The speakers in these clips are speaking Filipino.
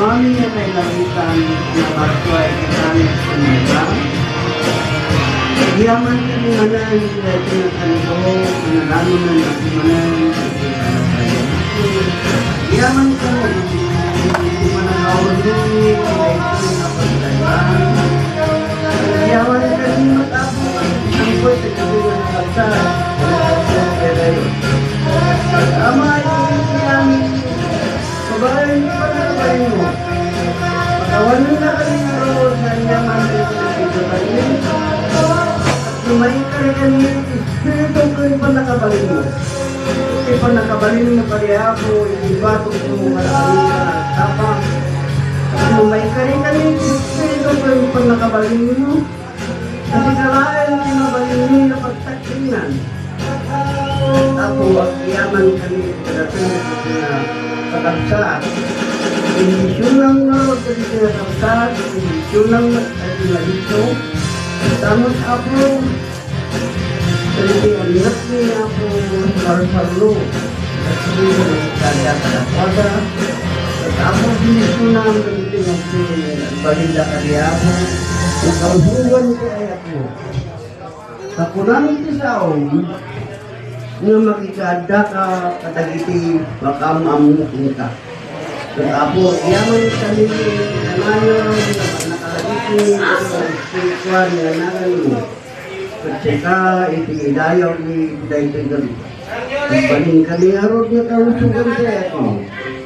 mami niya may langitan na bartuay kitanis sa mga. Yaman kami manan na tinatanong pinalano na nakimanan yaman kami hindi manangawin nini kaya ito na pagdayaan yaman kami matapos ang ko'y sa gabi ng kalsad ama ito namin kabayan mo pa na kabayan mo patawanan na kami naroon sa yaman ito lumayin ka rin kami, espiritu ko yung panakabalin mo. Yung panakabalin mo pari ako, iba itong mga nakalimutan na tapang. Lumayin ka rin kami, espiritu ko yung panakabalin mo. Kasi kalahin yung pinabalin mo na pagtakinan. Ako, yaman kami, kadating na pagkaksaat. Indisyon lang na, kasi sinasaksaat, indisyon lang na, ay dito. Tamos ako, hindi anak niya ako sarlo. Kasi kaya kadakwada. At ako dinisunang ganito ako, balila kaya ako. Nakauhuwan ko ay ako. Ako namin isaw, nga makikada ka katagiti makamamukin ka. At ako, yaman kami, nanayon, nakalagiti, spiritual na namin. Pagtsaka, itigidayaw ni Daytoy Gabi. Baling kami harod niya kalusugan siya ito.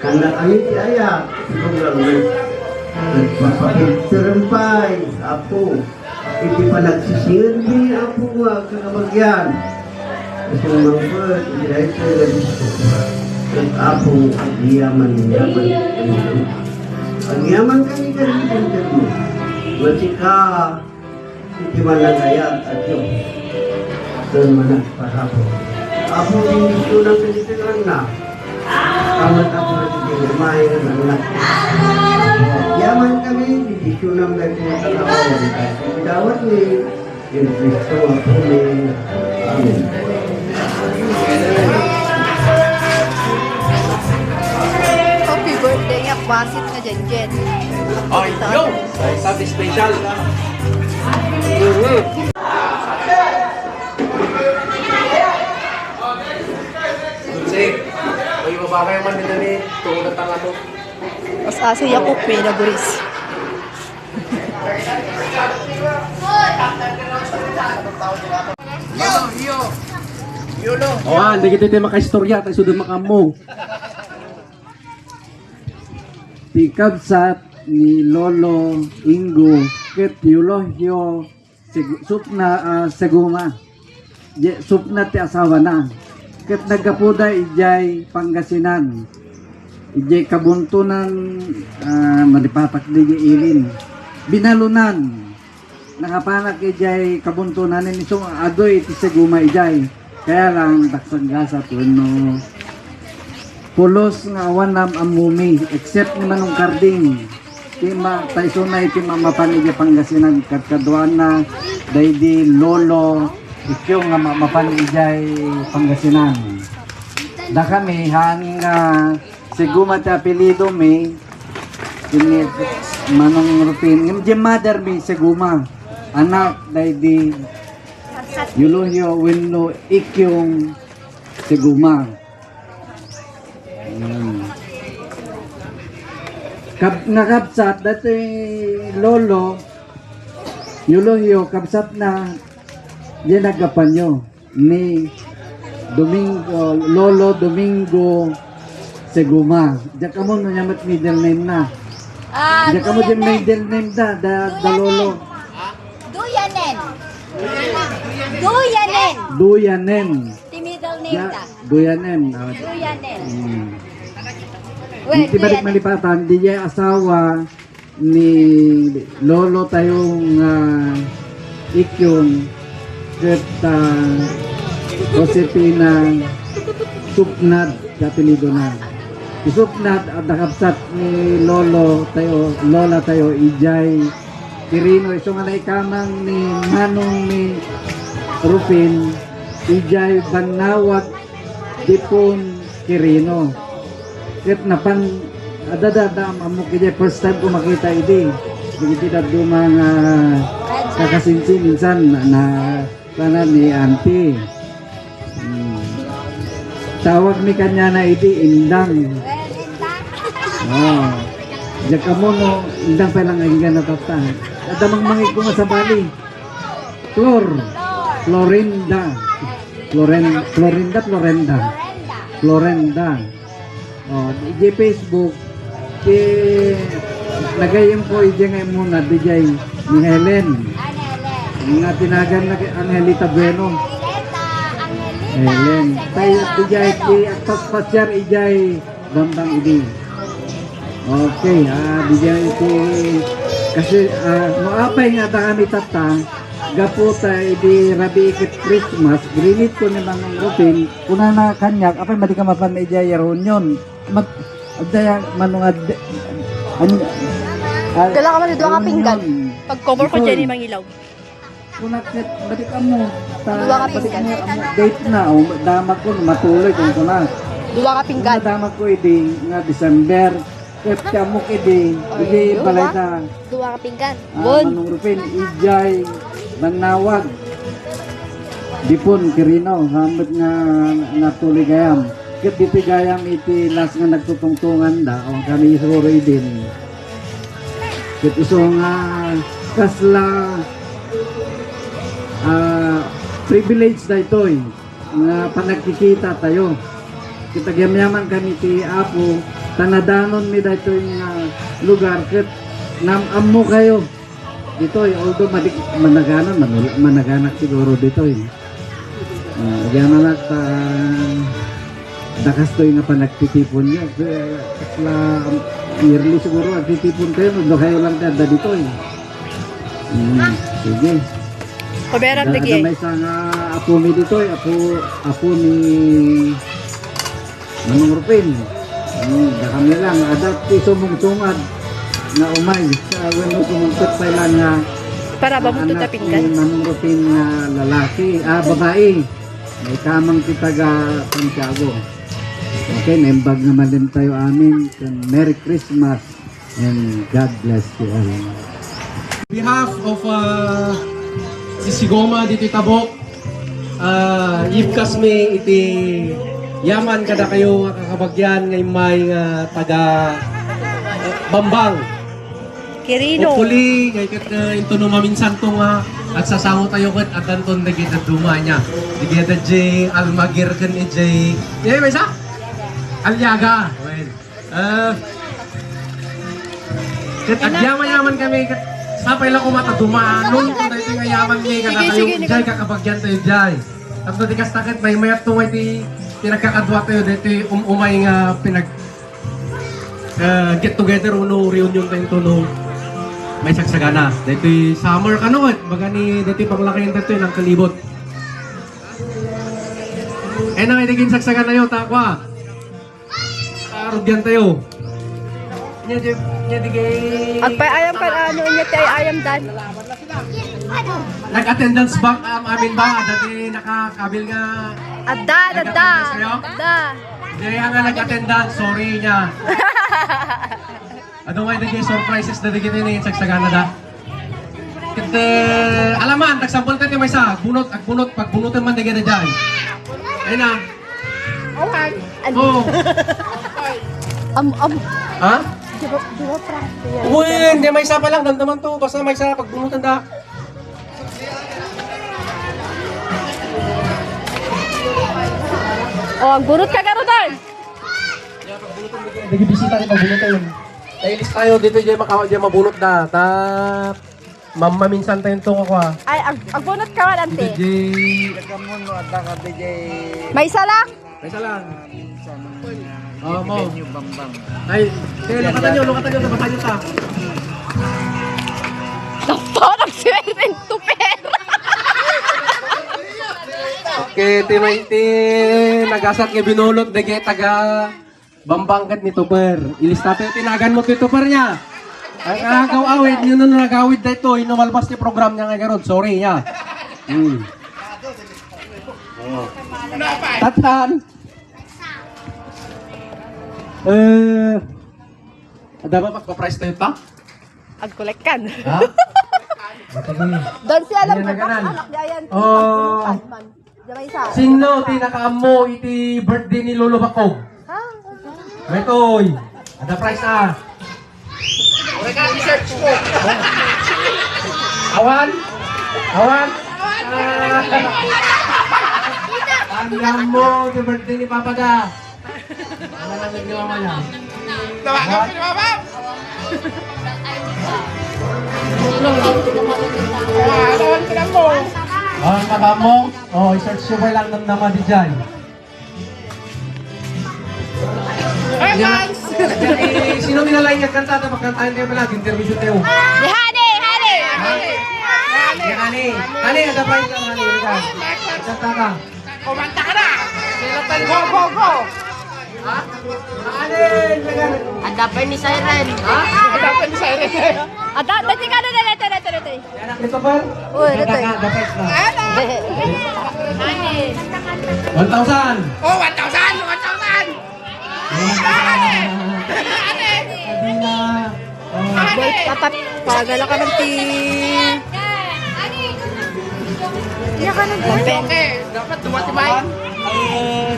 Kanda kami si Aya, sigurang mo. Nagpapagterampay, Apo. Iti pa nagsisirbi, Apo nga, kakabagyan. Kasi mga bird, si Daytoy Gabi. At Apo, ang yaman. Ang yaman kami ganito mo. Pagtsaka, hindi man lang ayat at yung doon man ang pahapon. Ako hindi ko lang pinitilan na. Kamat ako na tinirmahin ng anak. Yaman kami, hindi ko lang nagtinatalawan. Dawat ni yung Kristo ako ni Amen. Happy birthday nga, basit nga dyan, Jen. Ay, yo! Sabi special. Sige, may baba kayo man din ni tungkol na tanga to. Mas asa yakok may naburis. Oh, hindi kita makaistorya, tayo sudod makamong. Tikabsat ni Lolo Ingo ket Yulohyo supna seguma. Je supna ti asawa na. Ket nagapuda ijay Pangasinan. Ijay kabuntunan malipatak di ilin. Binalunan. Nakapanak ijay kabuntunan ni so adoy ti seguma ijay. Kaya lang taksangga sa tuno. Pulos nga wanam amumi except ni Manong Karding. Tima taysunay ti mamapan ijay Pangasinan kadkaduan na daydi lolo ikyo nga mamapan ijay Pangasinan. Da kami hanga siguma ti apelido mi ini Manong Rupin yung mother mi siguma anak daydi Yulohyo wenno ikyong siguma. Nakabsat dati lolo Yulohyo kabsat na yan nagapanyo ni Domingo Lolo Domingo Seguma. Diyan ka mo naman middle name na. Diyan ka mo dyan middle name da lolo. Duyanen. Duyanen. Duyanen. Ti middle name ta. Duyanen. Duyanen. Hindi balik malipatan, di niya asawa ni lolo tayong ikyong ket Josepina Supnad kapilido na. Supnad at nakapsat ni lolo tayo, lola tayo ijay Kirino. So nga naikamang ni Manong ni Rufin ijay Banawag Dipon Kirino. Ket napan Ada amo kaya first time ko makita idi. Hindi na dumang kakasinsin minsan na sana ni auntie. Tawag ni kanya na idi indang. Oh. Diyan ka mo no, indang pa lang ang natata. Ada mangmangi ko nga sa Bali. Florinda. Oh, di Facebook di nagayem ko ije nga muna DJ ni Helen. Nga tinagan na Angelita Bueno. Helen. Tayo DJ di atas pasyar ijay Bambang idi. Okay, DJ iti kasi moapay nga ta kami tata gapo tayo di rabi ikit Christmas, grinit ko ni Manong Rufin, kuna na kanyak, apay madi ka mapan na ijay yaron agdaya manong Dala ka man dito ka pinggan. Pag cover ko dyan yung mangilaw. kuna ket madi ka mo, Dua ka pinggan. date na, damag ko, matuloy kung kuna. Dua ka pinggan. Damag ko idi, nga December, ket kamok idi balay na. Dua ka pinggan. Manong Rufin, ijay Manawag Dipon Kirino hamad nga natuloy gayam ket dito gayam iti las nga nagtutungtungan da o kami siguro din ket iso nga kasla privilege da itoy nga panagkikita tayo kita gyamyaman kami ti Apo tanadanon mi da itoy nga lugar ket namammo kayo dito although managanak siguro dito diyan na dakas to nga panagtitipon niya kasla yearly siguro agtitipon kayo no kayo lang kada dito sige Paberan tigay. may isang apo mi dito apo ni Manong Rufin da kami lang adat ti sumungtungad na umay sa weno sumungkot pa ilan nga Para ba mo anak pinggan? ni Manong Rufin na lalaki babae may kamang titaga Santiago okay nembag naman din tayo amin Merry Christmas and God bless you all. On behalf of si Sigoma dito Tabok, ibkas mi iti yaman kada kayo nga kakabagyan ngay may taga Bambang. Kirino. Hopefully, ngay kat ito no maminsan to nga at sasango tayo kat at anton nagit at duma niya. Digit at jay almagir kan ni jay. Eh, may isa? Alyaga. Well, kat agyaman-yaman kami kat sapay lang kumata duma. Nung ito na ito nga yaman ni kada kayo jay kakabagyan tayo jay. Tapos di kastakit may mayat to nga iti pinagkakadwa tayo dito umay nga pinag get together uno reunion tayo to no may sagsagana dito summer kano baga ni dito paglaki dito ng kalibot na may naging sagsagana yun takwa arugyan tayo nya digay Agpay-ayam ka ano niya tayo ayam dan. nag-attendance back amin ba dati nakakabil nga Adda. Kaya nga nag-attendance, sorry niya. Ano nga yung surprises na digit yun yung sagsagana da? Kite, alaman, nagsampol tayo may isa, pagbunutan man digit na dyan. Ayun na. Oo. Ha? Uy, hindi may isa pa lang, dandaman to, basta may isa, pagbunutan da. Oh, ang bunot ka garutan. Nagibisita rin magbunot yun. Nailis tayo dito dyan mabunot na. Maminsan tayo itong ako Ay, ang bunot ka man, ante. DJ. May isa lang. May isa lang. Oo mo. Ay, kaya lukatan nyo, nabasa nyo sa. Dapat, nagswerte to pera. Okay, nagasat nga binulot, dagi taga Bambangkat ni Tupper. Ilista tayo, tinagan mo ito Tupper niya. Ang agaw-awit, yun na nag-awit na ito, inumalbas ni program niya ngayon. Sorry niya. Tatan. Ada ba magpa-price tayo ta? Agkolekkan. Ha? Sige. Doon siya alam Ayan ko na ganan. anak niya yan. Oh. Jamay sa. Sino tinakaamo iti birthday ni Lolo Bakog? Ha? Metoy. Ada price na. Awan? Awan? Tandaan mo yung birthday ni Papa Da. Ano lang yung mama niya? Tawagan mo ni Mama! Tawagan ko lang mo! Oh, ang mo? Oh, i-search nyo ba lang ng naman di dyan? Hey, Mans! Sino minalay niya kanta? Tapos kantahin kayo pala, interview tayo. Ni Hani! Hani! Yan, Hani. Hani, ada price lang, Hani. Kanta ka. Kumanta ka na! Go, go, go! Ha? Hani, megan. Adapay ni Siren. Ha? Dapat ni Siren. Ada, dati ka na dito. Yan ang Christopher? Uy, Kanta dito. ka, ada price lang. Hani. 1,000. Oh, 1,000! 1,000! Sabi na. Oh. Boy, tapat. Pagala ka ng ti. Iya ka ng pen. Okay, dapat tumatibay.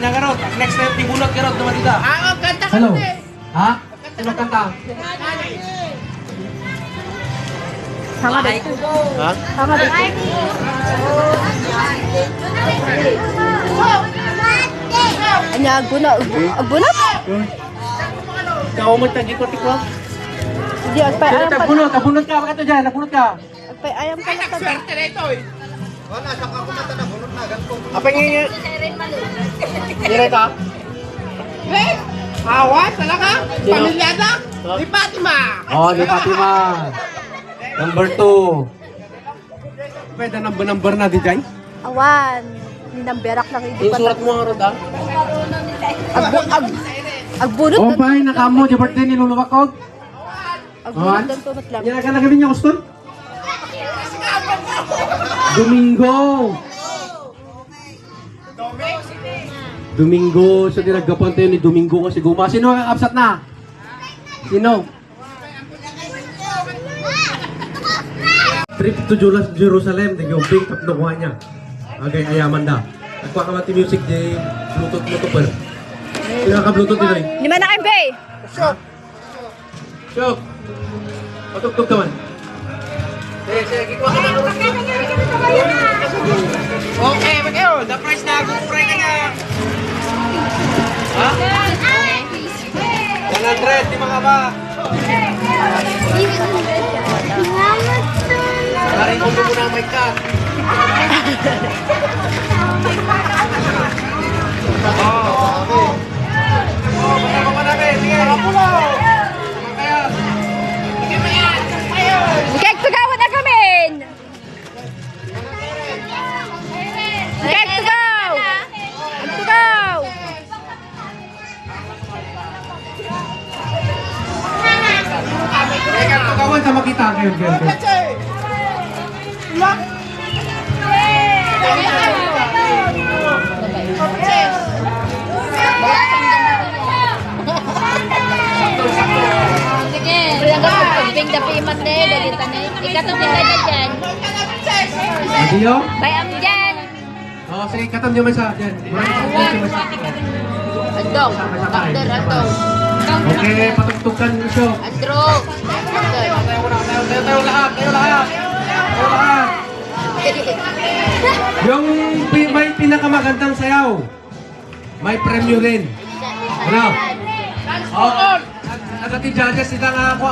Nagarot, next time tibulot garot naman dito. Ah, ganda ka Hello. din. Ha? Sino kanta? Hanga dito. Ha? Hanga dito. Anya, agbunat. Kau mo tagi ko tiko. Hindi, agpay ayam ka. Nabunot ka, bakit to dyan? Nabunot ka. Agpay ayam ka Ay, na. nagswerte na ito eh. Apa yang ini ka? Eh, awas, talaga? Pamilyada? Ni Fatima! Oh, di Fatima. Number 2. Pwede number na di dyan? Awan. Ninamberak lang hindi Yung pa. surat mo nga ron, ha? Agbunot. Oh, pay, nakamo, di birthday ni Lolo Bakog. Agbunot doon tunot lang. Yan ka nagawin niya, Uston? Domingo. Domingo. So, dinagapon tayo ni Domingo kasi guma. Sino ang kapsat na? Sino? Trip to Jerusalem. Nag-umping kapnukuha niya. Agay ayaman da. Nagkuha ka mati music di Bluetooth mo to per. Sino ka Bluetooth dito eh? Lima na kayo, bay. Shok. Patugtog ka man. Sige, kikuha ka na. Okay, mag-iyo. The price naag-upray ka na. Ha? 100, di mga ba? Maring ulo mo na may cut. Kasama pa namin. Sige. Kapulo. Kaya. Ikag tugawan na kami. Ikag tugaw. Tugaw. Teka, tugawan sa makita. Kaya. Bing dapat imat na eh, dalitan na eh. Ikatong kita na dyan. Adiyo? Bayam dyan. Oo, sige, katam niyo man sa dyan. Andong. Bakter, andong. Okay, patugtugan mo siya. Andro. Tayo lahat. Yung may pinakamagandang sayaw, may premyo rin. Ano? Oo. At ati judges, sila nga ako,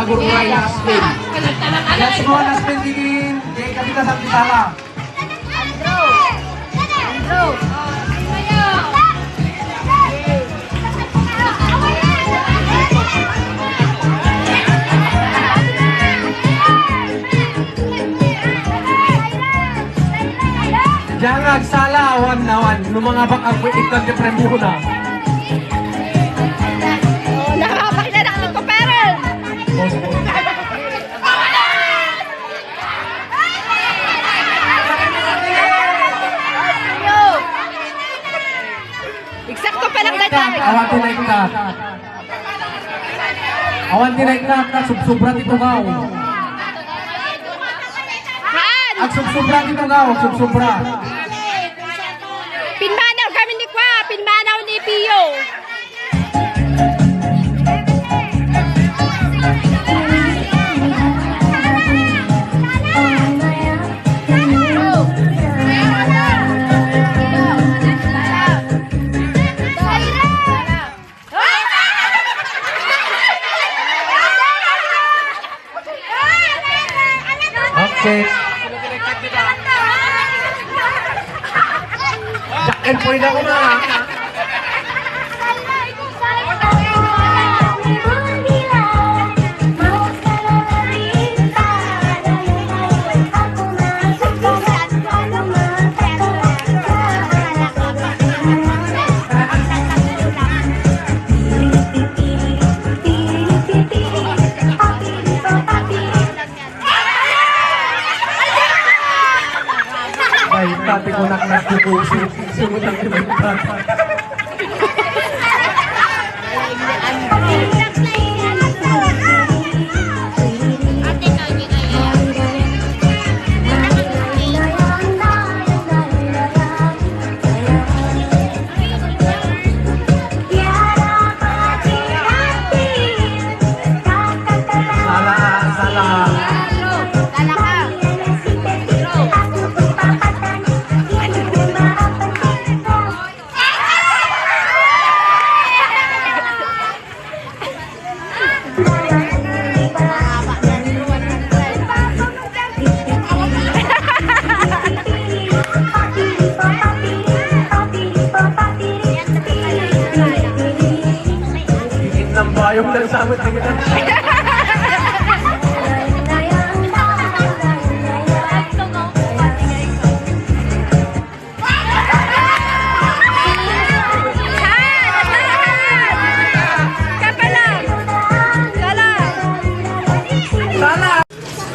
agururay last spin. Last mo, last spin, digin. Kaya kapita sa pitala. Andro. Andro. Diyan nga, sala, awan. Nung mga bakang ikan ka premyo na. Nakakapakinanak ng kuperel. Eksakto pa lang na tayo. Awatin na ika. Awan tinay ka, subsubra dito ka. Han! Ag subsubra dito ka, subsubra. Pinmanaw kami ni Kwa, pinmanaw ni Pio. Okay. Jack and point ako na. Ay, tati ko nagpupuso. Sumutang ibigtan. Bayong lang sa amin na kita.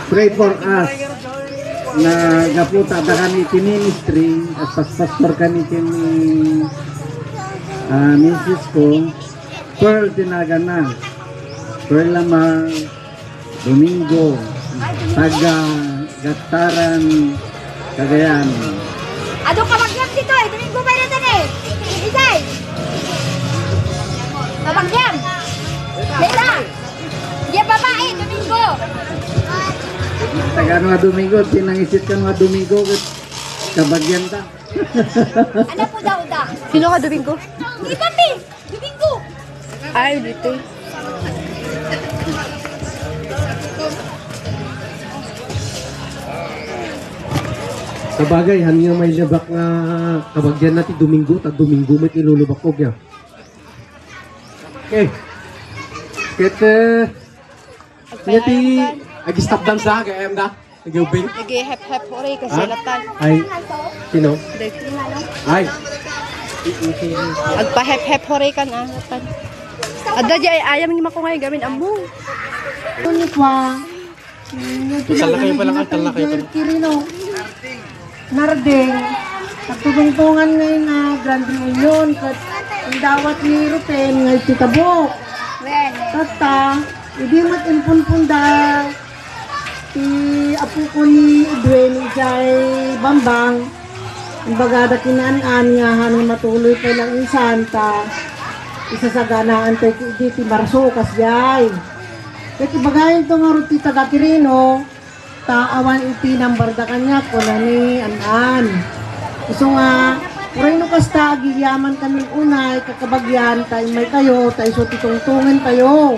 Pray for us na gaputa da kami ti ministry at pastor kami ti misis ko Pearl Tinagana, Pearl Lamang, Domingo, taga Gataran, Cagayan. Ado ka magyam dito eh, Domingo ba natin eh? Isay! Mabagyam! Lila! Yan babae, Domingo! Taga nga Domingo, tinangisit ka nga Domingo, kabagyan ta. Ano po daw da? Sino ka, Domingo? Di kami! Domingo! Ay, dito. Sa bagay, hanya may labak nga kabagyan natin Domingo, ta Domingo may ilulubak ko kya. Okay. Kete, ngati, ag-stop dance ha, kaya da, nag-ubing. Nag-hep-hep hori kasi latan. Ay, sino? Ay, Agpa-hep-hep hori kan ah, latan. Ada di ay ayam nga ko ngayon gamin amo. Ulit pa. Tal na kayo pala, tal na kayo pala. Kirino. Narding. Nagtutungtungan ngayon na Grand Reunion. Kat ang dawat ni Rupen ngayon si Tabok. Tata, hindi mat-impun-punda. Si apo ko ni Edwin, isa'y Bambang. Ang bagada kinaan niya, hanong matuloy pa lang yung Santa. Isa sa ganaan tayo di Marso, kasyay. Kaya ibagayin ito nga ruti taga Quirino, taawan iti ng barda kanya ko na ni Anan. So nga, Uray no kasta, agiyaman kami unay, kakabagyan, tayo may tayo, tayo so titungtungan tayo.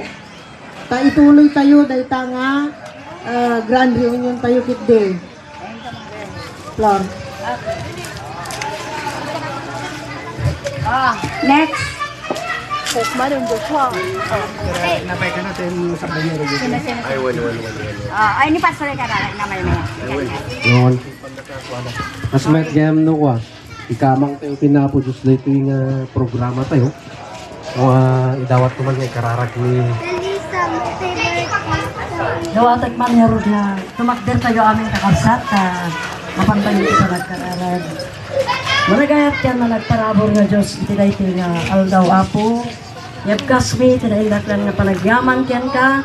Ta ituloy tayo, dahil ta nga, Grand Reunion tayo kit day. Flor. Next. Madam Joshua. Napay ka natin sa banyo. Ay, ni Pastor ka na may mga. Noon. Mas met gam no kwa. Ikamang tayo pinapodus na ito yung programa tayo. O idawat ko man yung kararag ni... Dawatak man herod na tumakder tayo aming kakabsat mapantayo ito nagkararag. Managayat yan na nagparabor nga Diyos iti dahi nga aldaw apo Yabkas mi, tinaindak lang nga panagyaman ken ka.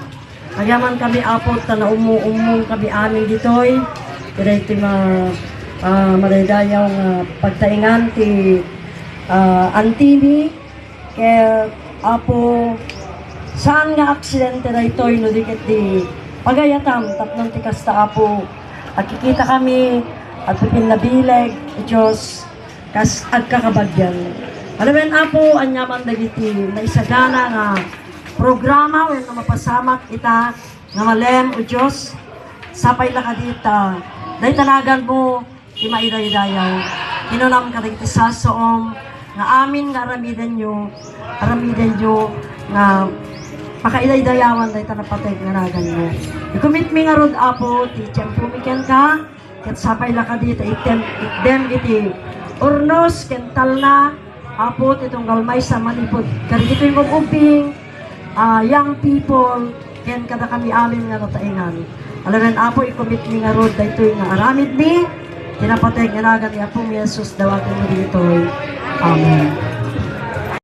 Nagyaman kami apot na umu-umong kami amin ditoy. Kaya ito madaydayaw nga pagtaingan ti Antini. Kaya apo, saan nga aksidente na ito'y no dikit di pagayatam, tapnong tikas ta apo. At kikita kami at pipinabileg, Diyos, kas agkakabagyan. Alam apo, anyaman dagiti na isagana nga programa o na mapasamak ita nga malem o Diyos sapay laka dita dahi tanagan mo imaiday-dayaw kinunam ka dagiti sasoom nga amin nga aramiden nyo nga pakaiday-dayawan dahi tanapatay nga nagan mo i-commit mi nga rod apo ti tiyempo mi ken ka ket sapay laka dita itdem iti urnos kental na apo itong galmay sa manipod karigito yung uping young people ken kada kami amin nga tataingan alaran apo i-commit mi nga rod daytoy nga aramid mi tinapatay nga nagan ni apo mi Jesus dawaton mo dito amen.